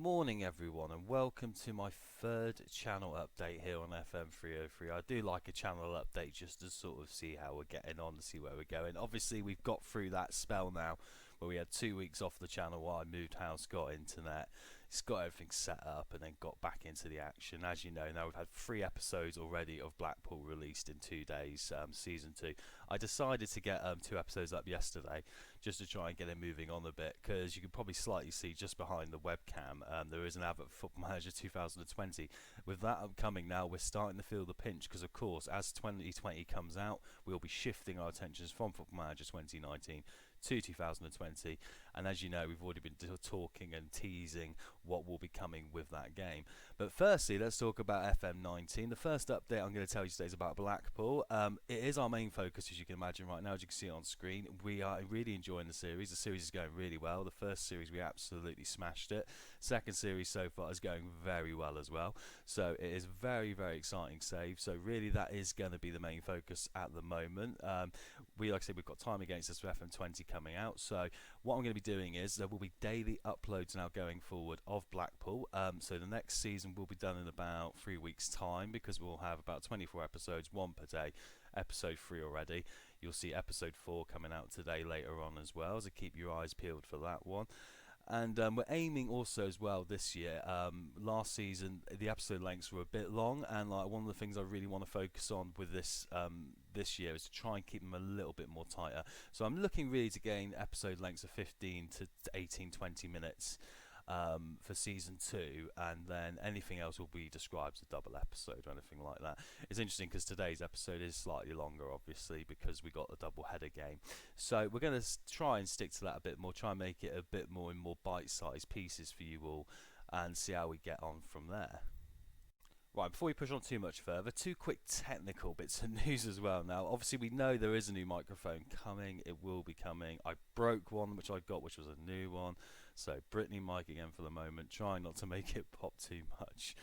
Morning everyone and welcome to my third channel update here on FM303. I do like a channel update just to sort of see how we're getting on, to see where we're going. Obviously we've got through that spell now where we had 2 weeks off the channel while I moved house, got internet, it's got everything set up and then got back into the action. As you know, now we've had 3 episodes already of Blackpool released in 2 days, season 2. I decided to get 2 episodes up yesterday just to try and get it moving on a bit, because you can probably slightly see just behind the webcam there is an advert for Football Manager 2020. With that upcoming now, we're starting to feel the pinch, because of course as 2020 comes out we'll be shifting our attentions from Football Manager 2019 to 2020, and as you know we've already been talking and teasing what will be coming with that game. But firstly, let's talk about FM19. The first update I'm going to tell you today is about Blackpool. It is our main focus, as you can imagine right now, as you can see on screen. We are really enjoying the series. The series is going really well. The first series we absolutely smashed it. Second series so far is going very well as well. So it is very exciting save. So really that is going to be the main focus at the moment. Like I said, we've got time against us for FM20 coming out. So what I'm going to be doing is there will be daily uploads now going forward of Blackpool. So the next season will be done in about 3 weeks time, because we'll have about 24 episodes, 1 per day. Episode 3 already. You'll see episode 4 coming out today later on as well, so keep your eyes peeled for that one. And we're aiming also as well this year. Last season the episode lengths were a bit long, and like one of the things I really want to focus on with this this year is to try and keep them a little bit more tighter. So I'm looking really to gain episode lengths of 15 to 18, 20 minutes for season 2, and then anything else will be described as a double episode or anything like that. It's interesting because today's episode is slightly longer, obviously, because we got the double header game. So we're going to try and stick to that a bit more, try and make it a bit more in more bite-sized pieces for you all, and see how we get on from there. Right, before we push on too much further, 2 quick technical bits of news as well. Now, obviously we know there is a new microphone coming. It will be coming. I broke one which I got, which was a new one. So Brittany mic again for the moment, trying not to make it pop too much.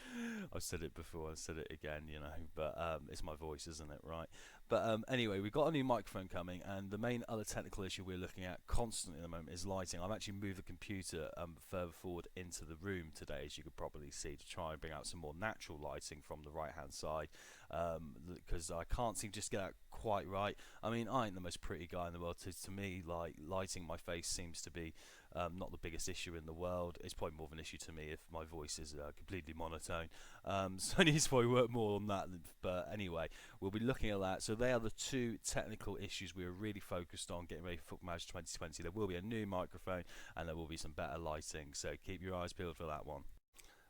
I've said it before, I've said it again, you know, but it's my voice, isn't it, right? But anyway, we've got a new microphone coming, and the main other technical issue we're looking at constantly at the moment is lighting. I've actually moved the computer further forward into the room today, as you could probably see, to try and bring out some more natural lighting from the right hand side, because I can't seem to just get that quite right. I mean, I ain't the most pretty guy in the world. To me, like, lighting my face seems to be not the biggest issue in the world. It's probably more of an issue to me if my voice is completely monotone. So I need to probably work more on that. But anyway, we'll be looking at that. So they are the 2 technical issues we are really focused on getting ready for Football Manager 2020. There will be a new microphone and there will be some better lighting. So keep your eyes peeled for that one.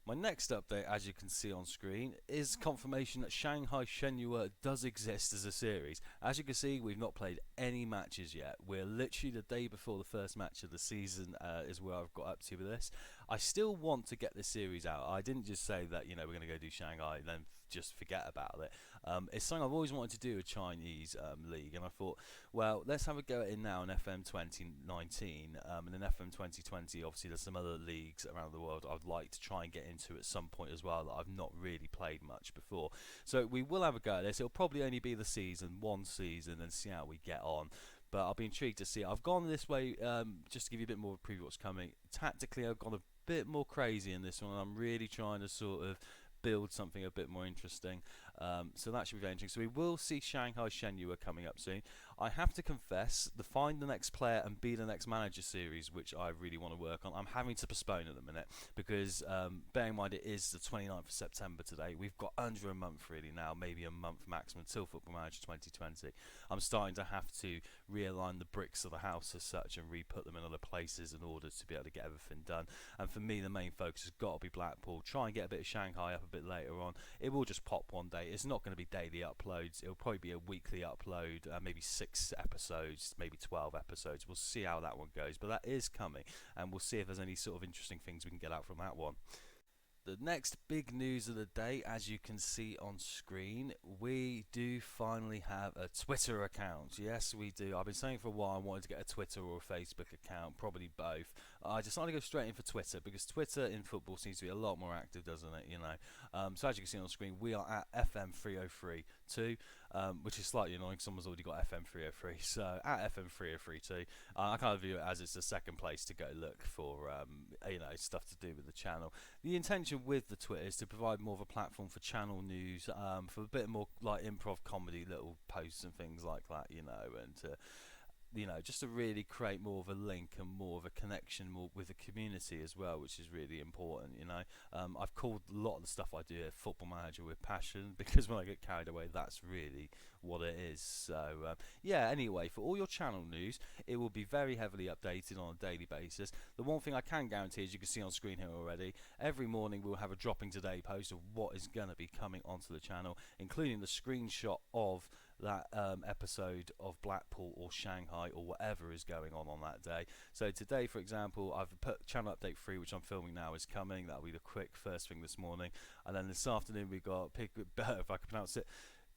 My next update, as you can see on screen, is confirmation that Shanghai Shenhua does exist as a series. As you can see, we've not played any matches yet. We're literally the day before the first match of the season is where I've got up to with this. I still want to get this series out. I didn't just say that, you know, we're going to go do Shanghai and then just forget about it. It's something I've always wanted to do, a Chinese league, and I thought, well, let's have a go at it now in FM2019, and in FM2020 obviously there's some other leagues around the world I'd like to try and get into at some point as well that I've not really played much before. So we will have a go at this. It'll probably only be the season, 1 season, and see how we get on. But I'll be intrigued to see. I've gone this way just to give you a bit more of a preview of what's coming. Tactically, I've gone a bit more crazy in this one. I'm really trying to sort of build something a bit more interesting, so that should be very interesting. So we will see Shanghai Shenhua coming up soon. I have to confess, the Find the Next Player and Be the Next Manager series, which I really want to work on, I'm having to postpone at the minute, because bearing in mind it is the 29th of September today. We've got under a month really now, maybe a month maximum, until Football Manager 2020. I'm starting to have to realign the bricks of the house as such and re-put them in other places in order to be able to get everything done. And for me, the main focus has got to be Blackpool. Try and get a bit of Shanghai up a bit later on. It will just pop one day. It's not going to be daily uploads. It'll probably be a weekly upload, maybe 6 episodes, maybe 12 episodes. We'll see how that one goes, but that is coming, and we'll see if there's any sort of interesting things we can get out from that one. The next big news of the day, as you can see on screen, we do finally have a Twitter account. Yes, we do. I've been saying for a while I wanted to get a Twitter or a Facebook account, probably both. I decided to go straight in for Twitter because Twitter in football seems to be a lot more active, doesn't it? You know. So as you can see on screen, we are at FM303 too. which is slightly annoying. Someone's already got FM303, so at FM303 too. I kind of view it as it's the second place to go look for stuff to do with the channel. The intention with the Twitter is to provide more of a platform for channel news, for a bit more like improv comedy, little posts and things like that, and just to really create more of a link and more of a connection more with the community as well, which is really important. I've called a lot of the stuff I do here Football Manager with passion, because when I get carried away, that's really what it is. So anyway, for all your channel news, it will be very heavily updated on a daily basis. The one thing I can guarantee, as you can see on screen here already, every morning we'll have a dropping today post of what is going to be coming onto the channel, including the screenshot of that episode of Blackpool or Shanghai or whatever is going on that day. So today, for example, I've put channel update 3, which I'm filming now, is coming. That'll be the quick first thing this morning. And then this afternoon we've got, if I can pronounce it,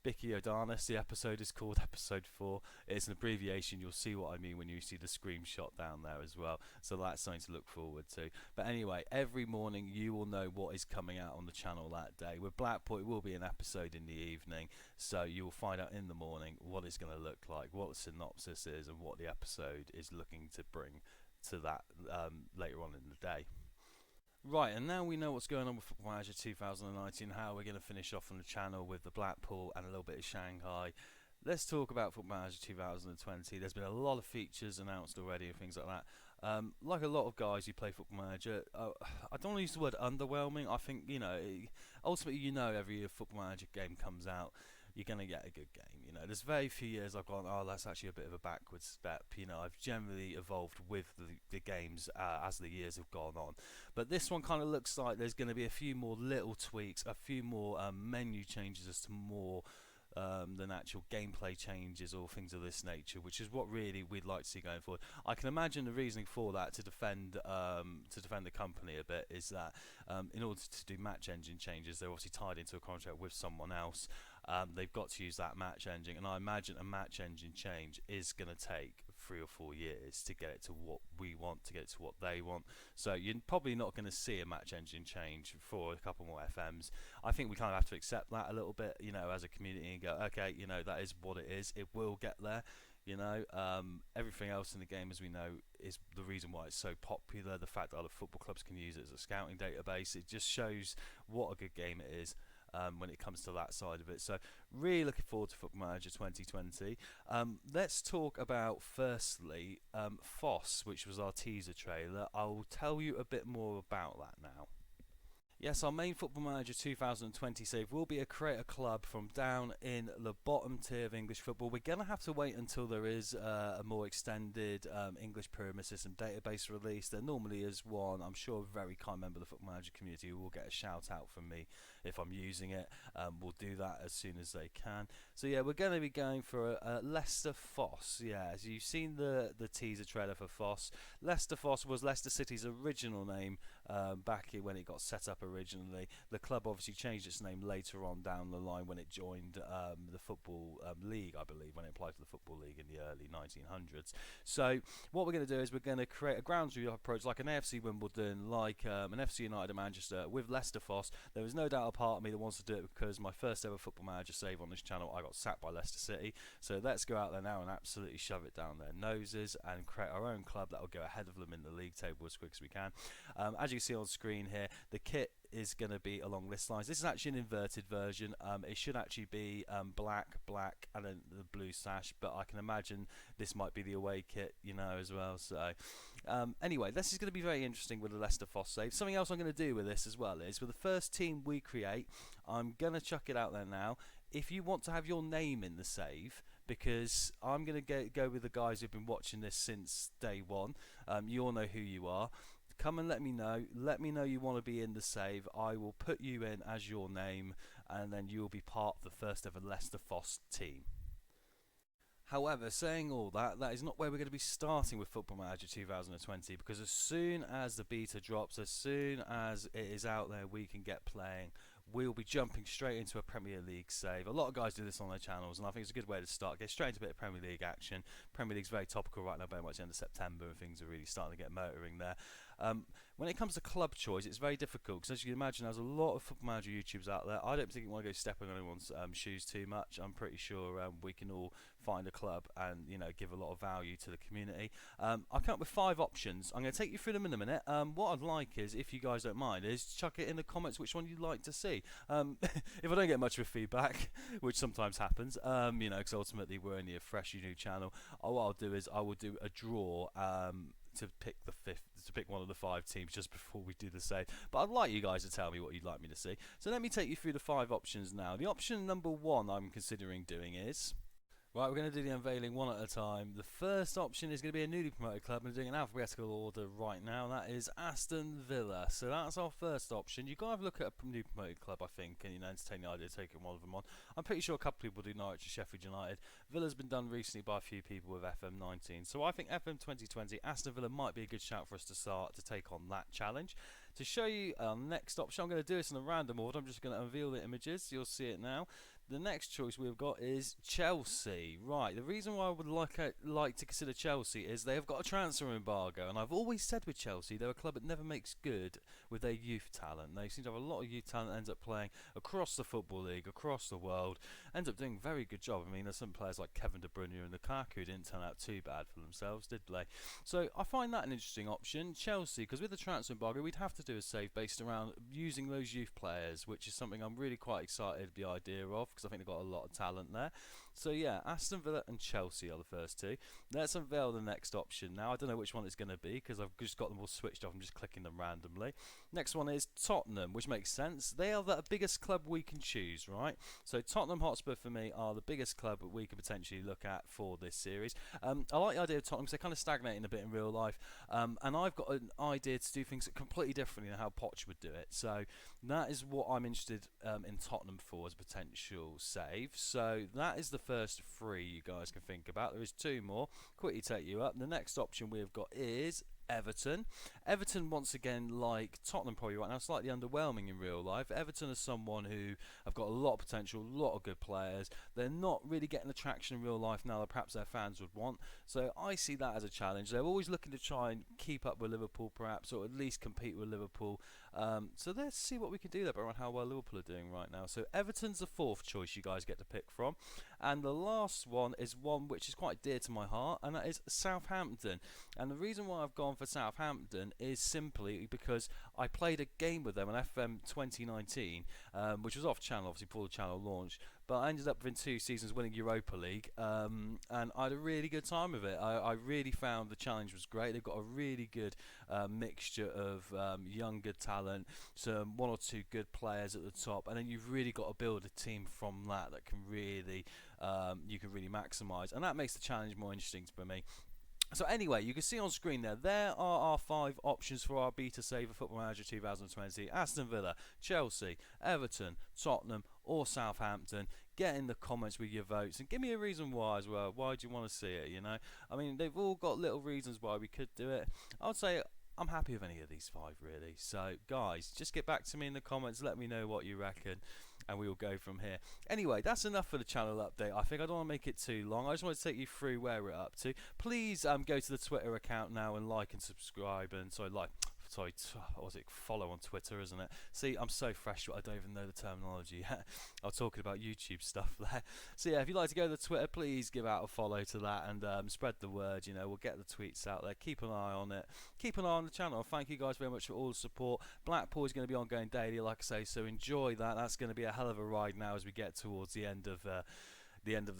Bicky Odanis. The episode is called episode 4. It's an abbreviation. You'll see what I mean when you see the screenshot down there as well. So that's something to look forward to. But anyway, every morning you will know what is coming out on the channel that day. With Blackpool, it will be an episode in the evening. So you will find out in the morning what it's going to look like, what the synopsis is, and what the episode is looking to bring to that later on in the day. Right, and now we know what's going on with Football Manager 2019, how we're going to finish off on the channel with the Blackpool and a little bit of Shanghai. Let's talk about Football Manager 2020. There's been a lot of features announced already and things like that. Like a lot of guys who play Football Manager, I don't want to use the word underwhelming. I think, ultimately, every year Football Manager game comes out, you're going to get a good game. There's very few years I've gone, that's actually a bit of a backward step. I've generally evolved with the games as the years have gone on. But this one kind of looks like there's going to be a few more little tweaks, a few more menu changes as to more than actual gameplay changes or things of this nature, which is what really we'd like to see going forward. I can imagine the reasoning for that, to defend the company a bit, is that in order to do match engine changes, they're obviously tied into a contract with someone else. They've got to use that match engine, and I imagine a match engine change is going to take 3 or 4 years to get it to what we want, to get it to what they want. So you're probably not going to see a match engine change for a couple more FMs. I think we kind of have to accept that a little bit, as a community, and go, okay, that is what it is. It will get there. Everything else in the game, as we know, is the reason why it's so popular. The fact that other football clubs can use it as a scouting database, it just shows what a good game it is. When it comes to that side of it. So really looking forward to Football Manager 2020. Let's talk about firstly FOSS, which was our teaser trailer. I'll tell you a bit more about that now. Yes, our main Football Manager 2020 save will be a create a club from down in the bottom tier of English football. We're going to have to wait until there is a more extended English pyramid system database release. There normally is one. I'm sure a very kind member of the Football Manager community will get a shout out from me if I'm using it. We'll do that as soon as they can. So yeah, we're going to be going for a Leicester FOSS. Yeah, as you've seen the teaser trailer for FOSS. Leicester FOSS was Leicester City's original name back when it got set up originally. The club obviously changed its name later on down the line when it joined the Football League, I believe, when it applied to the Football League in the early 1900s. So what we're going to do is we're going to create a ground rule approach like an AFC Wimbledon, like an FC United of Manchester with Leicester FOSS. There was no doubt a part of me that wants to do it because my first ever Football Manager save on this channel, I got sacked by Leicester City. So let's go out there now and absolutely shove it down their noses and create our own club that will go ahead of them in the league table as quick as we can. As you see on screen here, the kit is going to be along this lines. This is actually an inverted version. It should actually be black, and then the blue sash, but I can imagine this might be the away kit, as well. So anyway, this is going to be very interesting with the Leicester FOSS save. Something else I'm going to do with this as well is with the first team we create, I'm going to chuck it out there now. If you want to have your name in the save, because I'm going to go with the guys who've been watching this since day one, you all know who you are. Come and let me know. Let me know you want to be in the save. I will put you in as your name, and then you will be part of the first ever Leicester FOSS team. However, saying all that, that is not where we're going to be starting with Football Manager 2020, because as soon as the beta drops, as soon as it is out there, we can get playing. We'll be jumping straight into a Premier League save. A lot of guys do this on their channels, and I think it's a good way to start. Get straight into a bit of Premier League action. Premier League's very topical right now, very much end of September, and things are really starting to get motoring there. When it comes to club choice, it's very difficult because, as you can imagine, there's a lot of Football Manager YouTubers out there. I don't particularly want to go stepping on anyone's shoes too much. I'm pretty sure we can all find a club and give a lot of value to the community. I come up with 5 options. I'm going to take you through them in a minute. What I'd like is, if you guys don't mind, is chuck it in the comments which one you'd like to see. If I don't get much of a feedback, which sometimes happens, because ultimately we're only a freshly new channel, what I'll do is I will do a draw to pick one of the 5 teams just before we do the save. But I'd like you guys to tell me what you'd like me to see. So let me take you through the 5 options now. The option number 1 I'm considering doing is... Right, we're going to do the unveiling one at a time. The first option is going to be a newly promoted club. I'm doing an alphabetical order right now. That is Aston Villa. So that's our first option. You've got to have a look at a new promoted club, I think, and entertain the idea of taking one of them on. I'm pretty sure a couple of people do Norwich and Sheffield United. Villa's been done recently by a few people with FM19. So I think FM2020, Aston Villa might be a good shout for us to start to take on that challenge. To show you our next option, I'm going to do this in a random order. I'm just going to unveil the images. You'll see it now. The next choice we've got is Chelsea. Right, the reason why I would like to consider Chelsea is they have got a transfer embargo, and I've always said with Chelsea they're a club that never makes good with their youth talent. They seem to have a lot of youth talent that ends up playing across the Football League, across the world, ends up doing a very good job. I mean, there's some players like Kevin De Bruyne and Lukaku who didn't turn out too bad for themselves, did they? So I find that an interesting option. Chelsea, because with the transfer embargo we'd have to do a save based around using those youth players, which is something I'm really quite excited at the idea of, because I think they've got a lot of talent there. So yeah, Aston Villa and Chelsea are the first 2. Let's unveil the next option now. I don't know which one it's going to be because I've just got them all switched off. I'm just clicking them randomly. Next one is Tottenham, which makes sense. They are the biggest club we can choose, right? So Tottenham Hotspur for me are the biggest club that we could potentially look at for this series. I like the idea of Tottenham because they're kind of stagnating a bit in real life, and I've got an idea to do things completely differently than how Poch would do it. So that is what I'm interested in Tottenham for as a potential save. So that is the first 3 you guys can think about. There is 2 more. Quickly take you up. The next option we've got is Everton. Everton, once again, like Tottenham probably right now, slightly underwhelming in real life. Everton is someone who have got a lot of potential, a lot of good players. They're not really getting the traction in real life now that perhaps their fans would want. So I see that as a challenge. They're always looking to try and keep up with Liverpool perhaps, or at least compete with Liverpool. So let's see what we can do there around how well Liverpool are doing right now. So Everton's the 4th choice you guys get to pick from. And the last one is one which is quite dear to my heart, and that is Southampton. And the reason why I've gone for Southampton is simply because I played a game with them on FM 2019, which was off channel, obviously before the channel launched. But I ended up within 2 seasons winning Europa League, and I had a really good time with it. I really found the challenge was great. They've got a really good mixture of young, good talent, some 1 or 2 good players at the top, and then you've really got to build a team from that can really you can really maximise, and that makes the challenge more interesting for me. So anyway, you can see on screen there are our 5 options for our beta save of Football Manager 2020. Aston Villa, Chelsea, Everton, Tottenham or Southampton. Get in the comments with your votes and give me a reason why as well. Why do you want to see it, I mean, they've all got little reasons why we could do it. I would say I'm happy with any of these 5 really. So guys, just get back to me in the comments, let me know what you reckon, and we will go from here. Anyway, that's enough for the channel update. I think I don't want to make it too long. I just want to take you through where we're up to. Please go to the Twitter account now and like and subscribe, and follow on Twitter, isn't it? See, I'm so fresh, I don't even know the terminology yet. I'm talking about YouTube stuff there. So yeah, if you'd like to go to the Twitter, please give out a follow to that and spread the word. We'll get the tweets out there. Keep an eye on it. Keep an eye on the channel. Thank you guys very much for all the support. Blackpool is going to be ongoing daily, like I say, so enjoy that. That's going to be a hell of a ride now as we get towards the end of the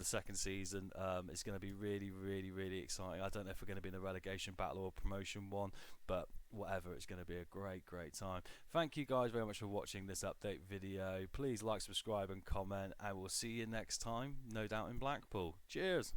second season. It's going to be really, really, really exciting. I don't know if we're going to be in a relegation battle or promotion one, but whatever, it's going to be a great time. Thank you guys very much for watching this update video. Please like, subscribe and comment, and we'll see you next time, no doubt in Blackpool. Cheers.